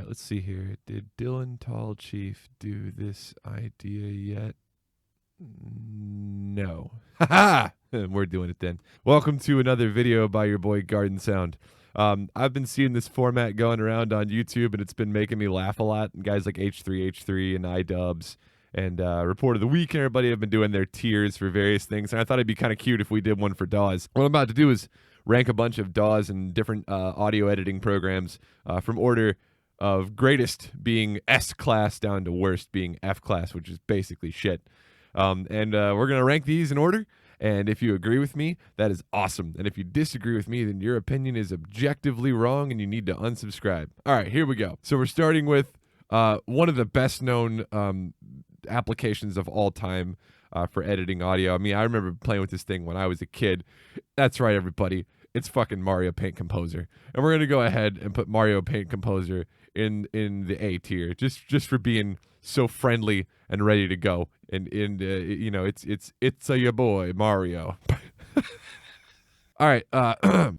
let's see here. Did Dylan Tall Chief do this idea yet? No. Haha! We're doing it then. Welcome to another video by your boy Garden Sound. I've been seeing this format going around on YouTube, and it's been making me laugh a lot. And guys like H3H3 and iDubbbz and Report of the Week and everybody have been doing their tiers for various things. And I thought it'd be kind of cute if we did one for DAWs. What I'm about to do is rank a bunch of DAWs and different audio editing programs from order of greatest being S class down to worst being F class, which is basically shit. We're going to rank these in order. And if you agree with me, that is awesome. And if you disagree with me, then your opinion is objectively wrong and you need to unsubscribe. All right, here we go. So we're starting with one of the best known applications of all time for editing audio. I mean, I remember playing with this thing when I was a kid. That's right, everybody. It's fucking Mario Paint Composer. And we're going to go ahead and put Mario Paint Composer in the A tier just for being so friendly and ready to go. And you know, it's your boy Mario. All right,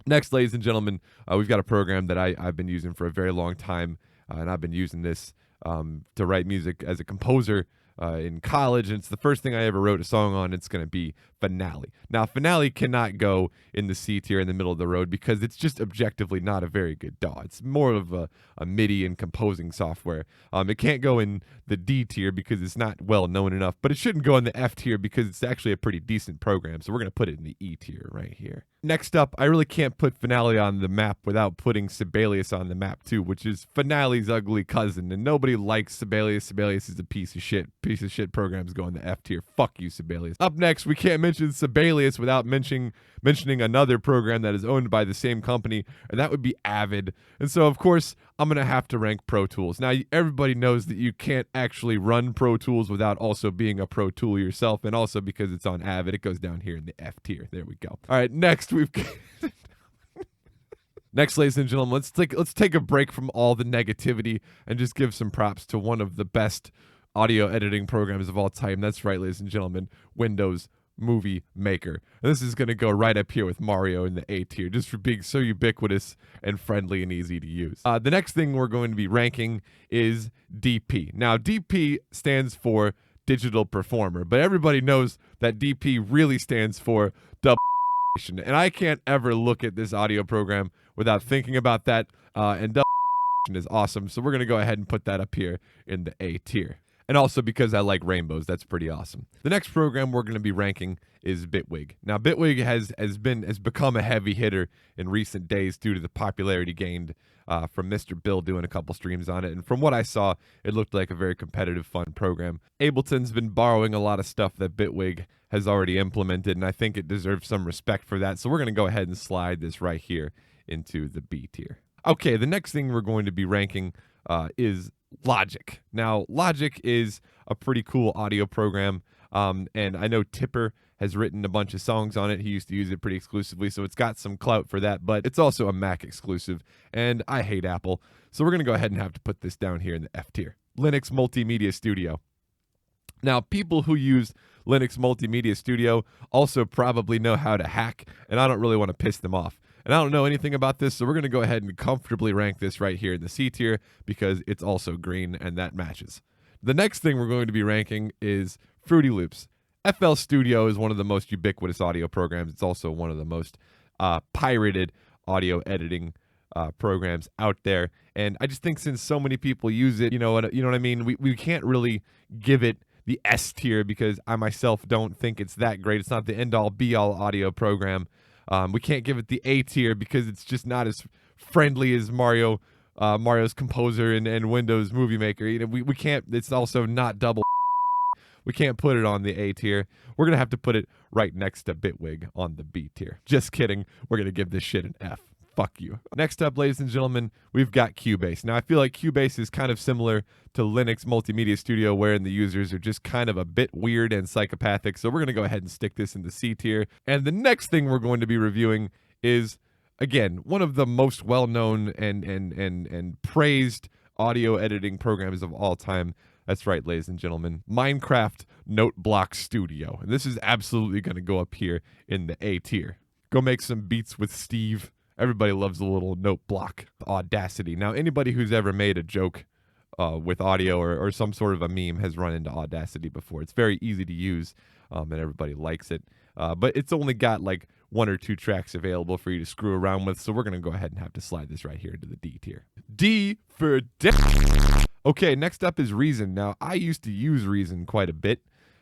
next, ladies and gentlemen, we've got a program that I've been using for a very long time, and I've been using this to write music as a composer in college, and it's the first thing I ever wrote a song on. It's going to be Finale. Now, Finale cannot go in the C tier in the middle of the road because it's just objectively not a very good DAW. It's more of a MIDI and composing software. It can't go in the D tier because it's not well known enough, but it shouldn't go in the F tier because it's actually a pretty decent program, so we're going to put it in the E tier right here. Next up, I really can't put Finale on the map without putting Sibelius on the map too, which is Finale's ugly cousin, and nobody likes Sibelius. Sibelius is a piece of shit. Piece of shit programs go in the F tier. Fuck you, Sibelius. Up next, we can't mention Sibelius without mentioning another program that is owned by the same company, and that would be Avid. And so, of course, I'm going to have to rank Pro Tools. Now, everybody knows that you can't actually run Pro Tools without also being a Pro Tool yourself, and also because it's on Avid, it goes down here in the F tier. There we go. All right, next we've Next, ladies and gentlemen, let's take a break from all the negativity and just give some props to one of the best audio editing programs of all time. That's right, ladies and gentlemen, Windows Movie Maker. And this is going to go right up here with Mario in the A tier, just for being so ubiquitous and friendly and easy to use. The next thing we're going to be ranking is DP. Now, DP stands for Digital Performer, but everybody knows that DP really stands for Deviation. And I can't ever look at this audio program without thinking about that, and Deviation is awesome, so we're going to go ahead and put that up here in the A tier. And also because I like rainbows, that's pretty awesome. The next program we're going to be ranking is Bitwig. Now, Bitwig has become a heavy hitter in recent days due to the popularity gained from Mr. Bill doing a couple streams on it. And from what I saw, it looked like a very competitive, fun program. Ableton's been borrowing a lot of stuff that Bitwig has already implemented, and I think it deserves some respect for that. So we're going to go ahead and slide this right here into the B tier. Okay, the next thing we're going to be ranking is Logic. Now, Logic is a pretty cool audio program, and I know Tipper has written a bunch of songs on it. He used to use it pretty exclusively, so it's got some clout for that, but it's also a Mac exclusive, and I hate Apple, so we're going to go ahead and have to put this down here in the F tier. Linux Multimedia Studio. Now, people who use Linux Multimedia Studio also probably know how to hack, and I don't really want to piss them off. And I don't know anything about this, so we're going to go ahead and comfortably rank this right here in the C tier because it's also green, and that matches. The next thing we're going to be ranking is Fruity Loops. FL Studio is one of the most ubiquitous audio programs. It's also one of the most pirated audio editing programs out there. And I just think since so many people use it, you know what I mean? We can't really give it the S tier because I myself don't think it's that great. It's not the end-all, be-all audio program. We can't give it the A tier because it's just not as friendly as Mario's Composer and Windows Movie Maker. You know, we can't. It's also not double. We can't put it on the A tier. We're gonna have to put it right next to Bitwig on the B tier. Just kidding. We're gonna give this shit an F. Fuck you. Next up, ladies and gentlemen, we've got Cubase. Now, I feel like Cubase is kind of similar to Linux Multimedia Studio, wherein the users are just kind of a bit weird and psychopathic. So we're going to go ahead and stick this in the C tier. And the next thing we're going to be reviewing is, again, one of the most well-known and praised audio editing programs of all time. That's right, ladies and gentlemen, Minecraft Noteblock Studio. And this is absolutely going to go up here in the A tier. Go make some beats with Steve Everybody loves a little Noteblock Audacity. Now, anybody who's ever made a joke with audio or some sort of a meme has run into Audacity before. It's very easy to use, and everybody likes it. But it's only got like 1 or 2 tracks available for you to screw around with, so we're going to go ahead and have to slide this right here into the D tier. D for Okay, next up is Reason. Now, I used to use Reason quite a bit,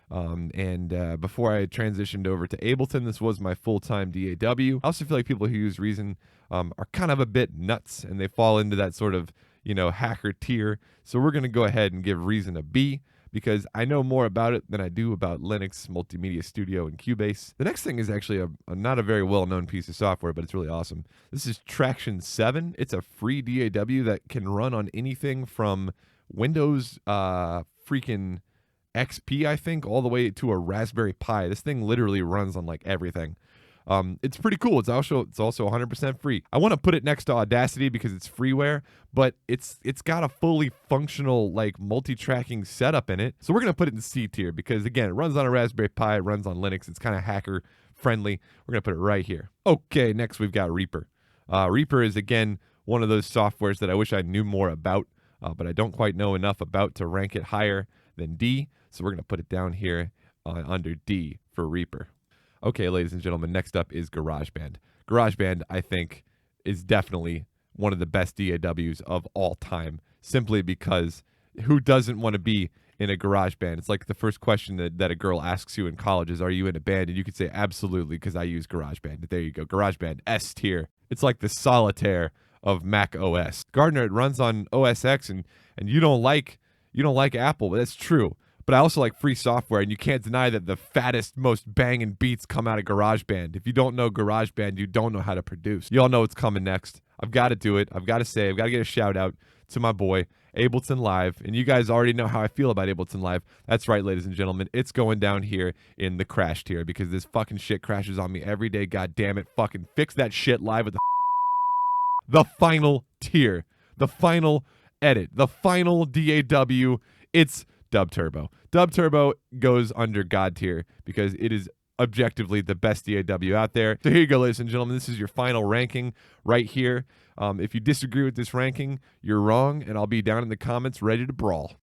and before I transitioned over to Ableton, this was my full-time DAW. I also feel like people who use Reason are kind of a bit nuts, and they fall into that sort of, hacker tier. So we're going to go ahead and give Reason a B, because I know more about it than I do about Linux, Multimedia Studio, and Cubase. The next thing is actually a not a very well-known piece of software, but it's really awesome. This is Traction 7. It's a free DAW that can run on anything from Windows freaking XP, I think, all the way to a Raspberry Pi. This thing literally runs on like everything. It's pretty cool. It's also 100% free. I want to put it next to Audacity because it's freeware, but it's got a fully functional like multi-tracking setup in it. So we're gonna put it in C tier because again, it runs on a Raspberry Pi, it runs on Linux. It's kind of hacker friendly. We're gonna put it right here. Okay, next we've got Reaper. Reaper is again one of those softwares that I wish I knew more about, but I don't quite know enough about to rank it higher than D. So we're gonna put it down here under D for Reaper. Okay, ladies and gentlemen, next up is Garageband. Garageband, I think, is definitely one of the best DAWs of all time, simply because who doesn't want to be in a Garageband? It's like the first question that a girl asks you in college is, are you in a band? And you could say, absolutely, because I use Garageband. There you go, Garageband, S tier. It's like the Solitaire of Mac OS. Gardner, it runs on OS X, and you don't like Apple, but that's true. But I also like free software, and you can't deny that the fattest, most banging beats come out of GarageBand. If you don't know GarageBand, you don't know how to produce. You all know what's coming next. I've got to do it. I've got to get a shout out to my boy, Ableton Live. And you guys already know how I feel about Ableton Live. That's right, ladies and gentlemen. It's going down here in the crash tier because this fucking shit crashes on me every day. God damn it. Fucking fix that shit live with the final tier. The final edit. The final DAW. It's Dub Turbo. Dub Turbo goes under God tier because it is objectively the best DAW out there. So here you go, ladies and gentlemen. This is your final ranking right here. If you disagree with this ranking, you're wrong, and I'll be down in the comments ready to brawl.